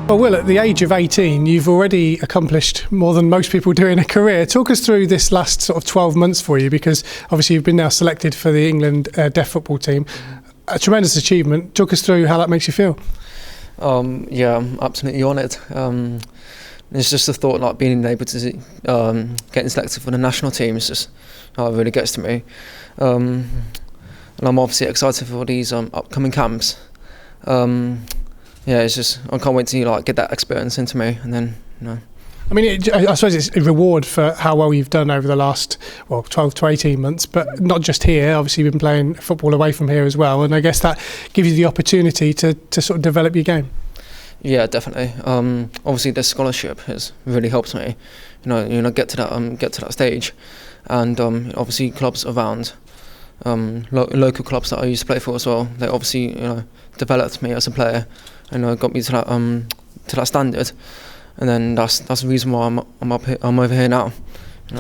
Well, Will, at the age of 18, you've already accomplished more than most people do in a career. Talk us through this last sort of 12 months for you, because obviously you've been now selected for the England deaf football team. A tremendous achievement. Talk us through how that makes you feel. Yeah, I'm absolutely honoured. It's just the thought, like being able to getting selected for the national team, is just it really gets to me. And I'm obviously excited for these upcoming camps. Yeah, it's just I can't wait to get that experience into me, and then I mean, I suppose it's a reward for how well you've done over the last 12 to 18 months, but not just here. Obviously, you've been playing football away from here as well, and I guess that gives you the opportunity to sort of develop your game. Yeah, definitely. Obviously, this scholarship has really helped me. Get to that stage, and obviously clubs around, local clubs that I used to play for as well. They obviously developed me as a player, and got me to that standard. And then that's the reason why I'm over here now.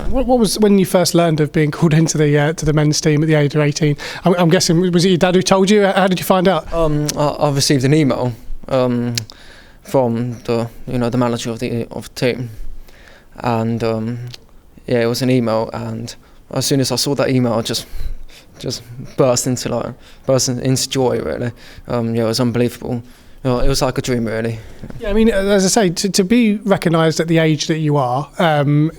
What was when you first learned of being called into the men's team at the age of 18? I'm guessing, was it your dad who told you? How did you find out? I received an email from the manager of the team, and it was an email. And as soon as I saw that email, I just burst into joy. Really, it was unbelievable. It was like a dream, really. Yeah, I mean, as I say, to be recognised at the age that you are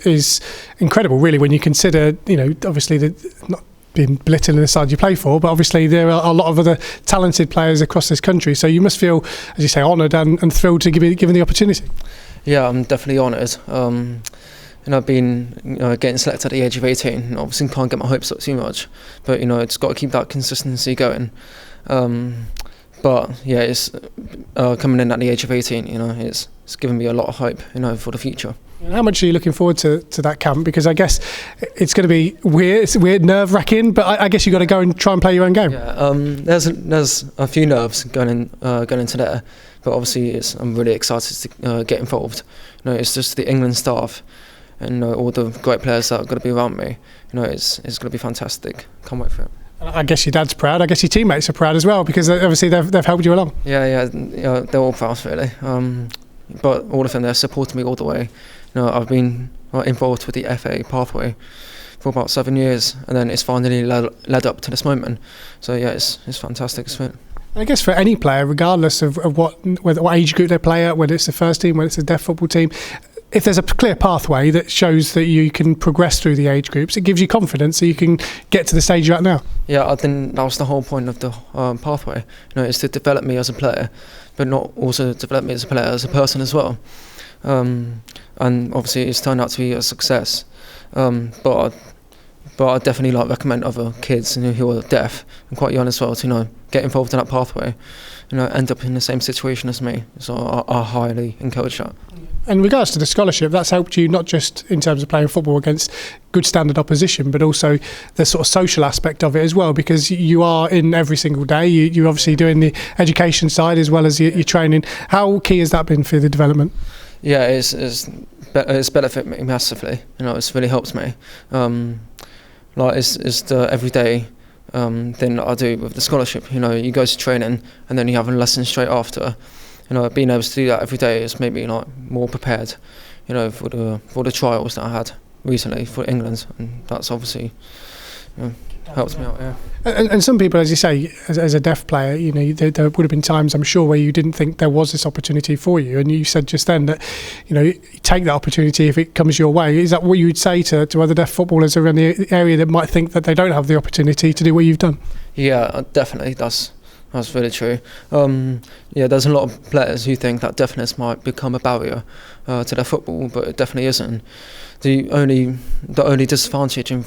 is incredible, really, when you consider, obviously, not being belittling the side you play for, but obviously there are a lot of other talented players across this country. So you must feel, as you say, honoured and thrilled to be given the opportunity. Yeah, I'm definitely honoured. I've been getting selected at the age of 18. Obviously, can't get my hopes up too much, but it's got to keep that consistency going. But yeah, it's coming in at the age of 18. It's given me a lot of hope, for the future. And how much are you looking forward to that camp? Because I guess it's going to be weird. It's weird, nerve-wracking. But I guess you've got to go and try and play your own game. Yeah, there's a few nerves going into there, but obviously I'm really excited to get involved. It's just the England staff and all the great players that are going to be around me. It's going to be fantastic. Can't wait for it. I guess your dad's proud. I guess your teammates are proud as well, because obviously they've helped you along. Yeah, they're all proud, really. But all of them, they're supporting me all the way. I've been involved with the FA pathway for about 7 years, and then it's finally led up to this moment. So yeah, it's fantastic. I guess for any player, regardless of what age group they play at, whether it's the first team, whether it's a deaf football team, if there's a clear pathway that shows that you can progress through the age groups, it gives you confidence so you can get to the stage you're at now. Yeah, I think that was the whole point of the pathway. Is to develop me as a player, but not also develop me as a player, as a person as well. And obviously, it's turned out to be a success. But I definitely recommend other kids who are deaf and quite young as well to get involved in that pathway. End up in the same situation as me. So I highly encourage that. In regards to the scholarship, that's helped you not just in terms of playing football against good standard opposition, but also the sort of social aspect of it as well, because you are in every single day. You're obviously doing the education side as well as your training. How key has that been for the development? Yeah, it's benefited me massively. It's really helped me. It's the everyday thing that I do with the scholarship. You go to training and then you have a lesson straight after. Being able to do that every day has made me more prepared, for the trials that I had recently for England, and that's obviously helped me out. Yeah. And some people, as you say, as a deaf player, there would have been times, I'm sure, where you didn't think there was this opportunity for you, and you said just then that you take that opportunity if it comes your way. Is that what you would say to other deaf footballers around the area that might think that they don't have the opportunity to do what you've done? Yeah, definitely. That's really true. There's a lot of players who think that deafness might become a barrier to their football, but it definitely isn't. The only disadvantage in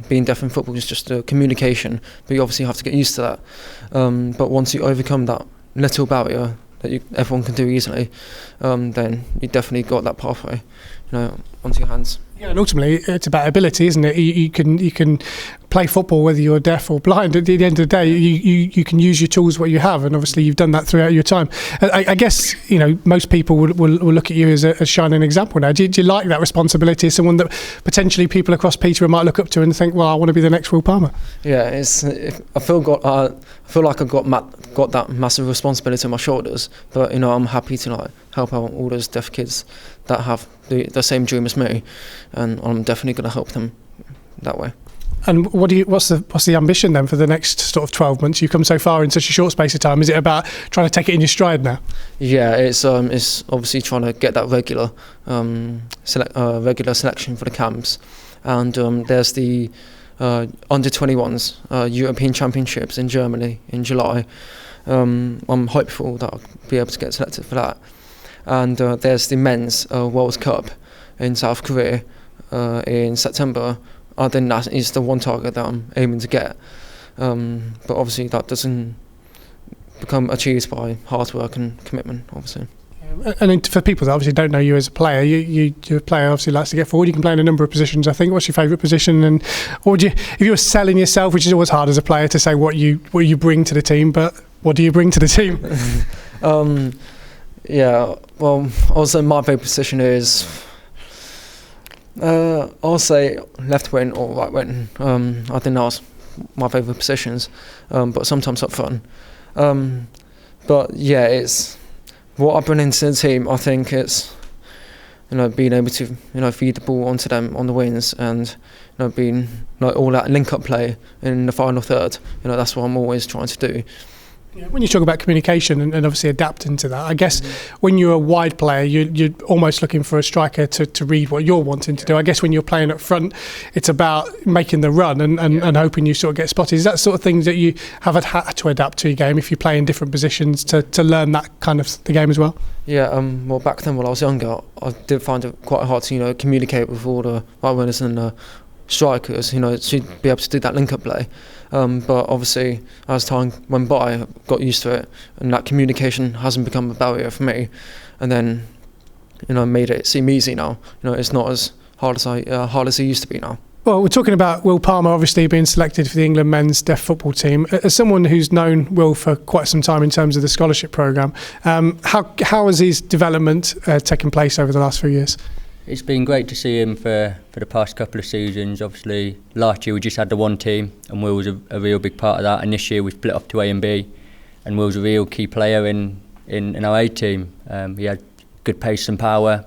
being deaf in football is just the communication, but you obviously have to get used to that. But once you overcome that little barrier that everyone can do easily, then you definitely got that pathway, onto your hands. Yeah, and ultimately it's about ability, isn't it? You can play football, whether you're deaf or blind. At the end of the day, you can use your tools, what you have, and obviously you've done that throughout your time. I guess most people will look at you as a shining example now. Do you like that responsibility as someone that potentially people across Peterborough might look up to and think, well, I want to be the next Will Palmer? Yeah, I feel like I've got that massive responsibility on my shoulders, but I'm happy to help out all those deaf kids that have the same dream as me, and I'm definitely going to help them that way. And what's the ambition then for the next sort of 12 months? You've come so far in such a short space of time. Is it about trying to take it in your stride now? Yeah, it's obviously trying to get that regular selection for the camps, and there's the under 21s European Championships in Germany in July. I'm hopeful that I'll be able to get selected for that. And there's the men's World Cup in South Korea in September. I think that is the one target that I'm aiming to get. But obviously that doesn't become achieved by hard work and commitment, obviously. And for people that obviously don't know you as a player, you're a player obviously likes to get forward. You can play in a number of positions, I think. What's your favourite position? And if you were selling yourself, which is always hard as a player to say what you bring to the team, but what do you bring to the team? Yeah, well, also my favourite position is I'll say left wing or right wing. I think that's my favourite positions, but sometimes up front. But yeah, it's what I bring into the team. I think it's being able to feed the ball onto them on the wings, and being all that link-up play in the final third. That's what I'm always trying to do. Yeah, when you talk about communication and obviously adapting to that, I guess when you're a wide player, you're almost looking for a striker to read what you're wanting to do. I guess when you're playing up front, it's about making the run and hoping you sort of get spotted. Is that sort of things that you have had to adapt to your game if you play in different positions to learn that kind of the game as well? Yeah, well, back then when I was younger, I did find it quite hard to communicate with all the right winners and strikers, to be able to do that link-up play. But obviously, as time went by, I got used to it, and that communication hasn't become a barrier for me. And then, made it seem easy now. It's not as hard as it used to be now. Well, we're talking about Will Palmer obviously being selected for the England men's deaf football team. As someone who's known Will for quite some time in terms of the scholarship programme, how has his development taken place over the last few years? It's been great to see him for the past couple of seasons. Obviously, last year we just had the one team, and Will was a real big part of that. And this year we split off to A and B, and Will's a real key player in our A team. He had good pace and power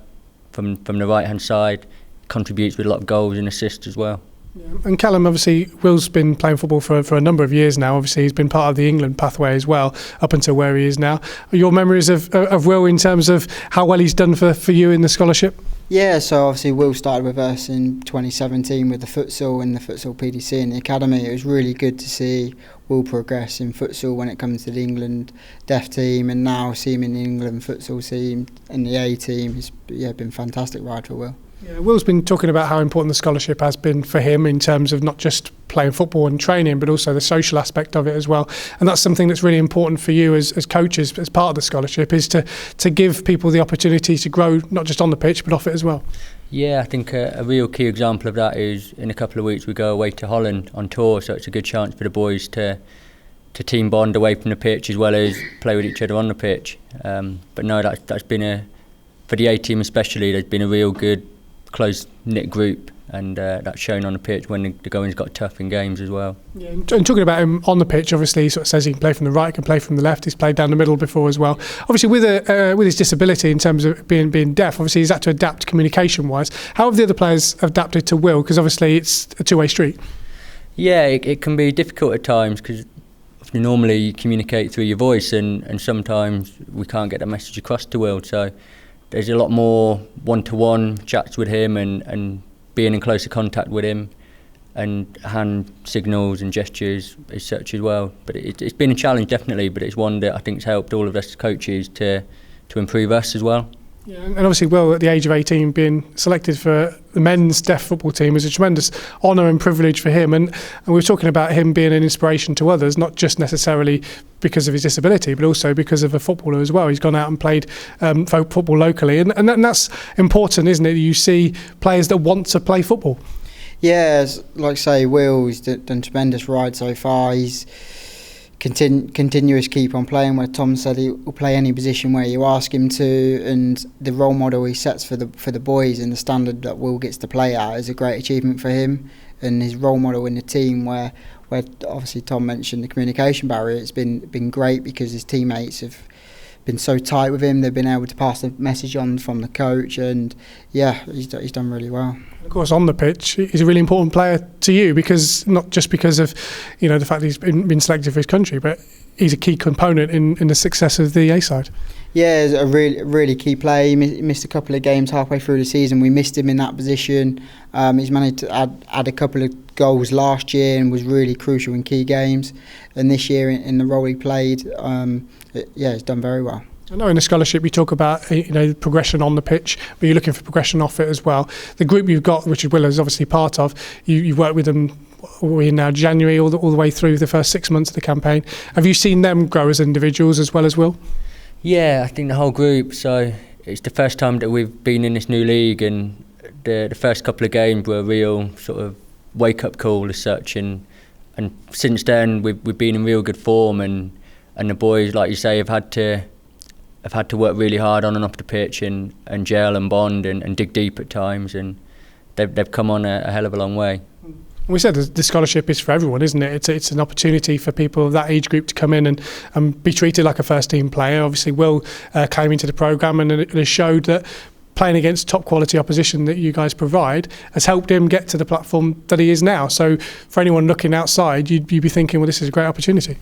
from the right hand side. Contributes with a lot of goals and assists as well. Yeah. And Callum, obviously, Will's been playing football for a number of years now. Obviously, he's been part of the England pathway as well, up until where he is now. Your memories of Will in terms of how well he's done for you in the scholarship? Yeah, so obviously Will started with us in 2017 with the futsal and the futsal PDC in the academy. It was really good to see Will progress in futsal when it comes to the England deaf team, and now see him in the England futsal team and the A team. It's been a fantastic ride for Will. Yeah, Will's been talking about how important the scholarship has been for him in terms of not just playing football and training, but also the social aspect of it as well. And that's something that's really important for you as coaches, as part of the scholarship, is to give people the opportunity to grow, not just on the pitch, but off it as well. Yeah, I think a real key example of that is in a couple of weeks we go away to Holland on tour, so it's a good chance for the boys to team bond away from the pitch as well as play with each other on the pitch. But no, that's been for the A team especially, there's been a real good close-knit group, and that's shown on the pitch when the going's got tough in games as well. Yeah, and talking about him on the pitch, obviously he sort of says he can play from the right, can play from the left. He's played down the middle before as well. Obviously with his disability in terms of being deaf, obviously he's had to adapt communication-wise. How have the other players adapted to Will? Because obviously it's a two-way street. Yeah, it can be difficult at times because normally you communicate through your voice, and sometimes we can't get the message across to Will. So there's a lot more one-to-one chats with him and being in closer contact with him, and hand signals and gestures as such as well. But it's been a challenge definitely, but it's one that I think has helped all of us coaches to improve us as well. Yeah, and obviously Will, at the age of 18, being selected for the men's deaf football team is a tremendous honour and privilege for him. And we were talking about him being an inspiration to others, not just necessarily because of his disability, but also because of a footballer as well. He's gone out and played football locally, and that's important, isn't it? You see players that want to play football. Yeah, like I say, Will's done tremendous ride so far. He's continuous keep on playing, where Tom said he will play any position where you ask him to, and the role model he sets for the boys and the standard that Will gets to play at is a great achievement for him, and his role model in the team where obviously Tom mentioned the communication barrier. It's been great because his teammates have been so tight with him. They've been able to pass the message on from the coach, and yeah, he's done really well. Of course, on the pitch, he's a really important player to you, because not just because of, you know, the fact he's been selected for his country, but he's a key component in the success of the A side. Yeah, he's a really key player. He missed a couple of games halfway through the season. We missed him in that position. He's managed to add a couple of goals last year and was really crucial in key games. And this year, in the role he played, he's done very well. I know in the scholarship you talk about, you know, progression on the pitch, but you're looking for progression off it as well. The group you've got, which Will is obviously part of, you've worked with them. We're now January all the way through the first 6 months of the campaign. Have you seen them grow as individuals as well as Will? Yeah, I think the whole group. So it's the first time that we've been in this new league, and the first couple of games were a real sort of wake-up call as such. And since then we've been in real good form, and the boys, like you say, have had to work really hard on and off the pitch and gel and bond and dig deep at times, and they've come on a hell of a long way. We said the scholarship is for everyone, isn't it? It's an opportunity for people of that age group to come in and be treated like a first team player. Obviously, Will came into the programme and it has showed that playing against top quality opposition that you guys provide has helped him get to the platform that he is now. So for anyone looking outside, you'd be thinking, well, this is a great opportunity.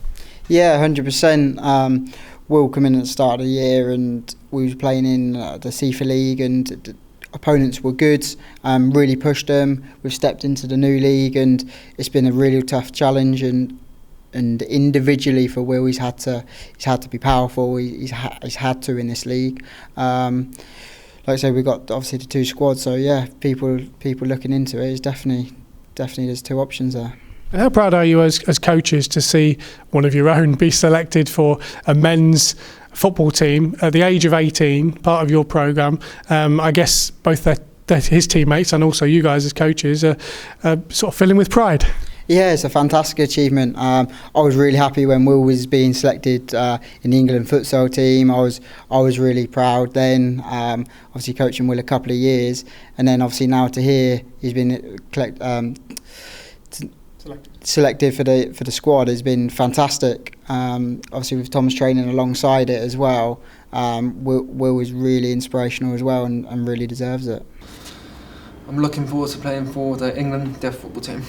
Yeah, 100%. Will come in at the start of the year, and we was playing in the CIFA League, and the opponents were good, really pushed them. We've stepped into the new league, and it's been a really tough challenge, and individually for Will, he's had to be powerful. He's had to in this league. Like I say, we've got obviously the two squads, so yeah, people looking into it is definitely there's two options there. And how proud are you as coaches to see one of your own be selected for a men's football team at the age of 18, part of your programme? I guess both his teammates and also you guys as coaches are sort of filling with pride. Yeah, it's a fantastic achievement. I was really happy when Will was being selected in the England futsal team. I was really proud then. Obviously coaching Will a couple of years, and then obviously now to hear he's been selected for the squad has been fantastic. Obviously with Tom's training alongside it as well, Will was really inspirational as well, and really deserves it. I'm looking forward to playing for the England deaf football team.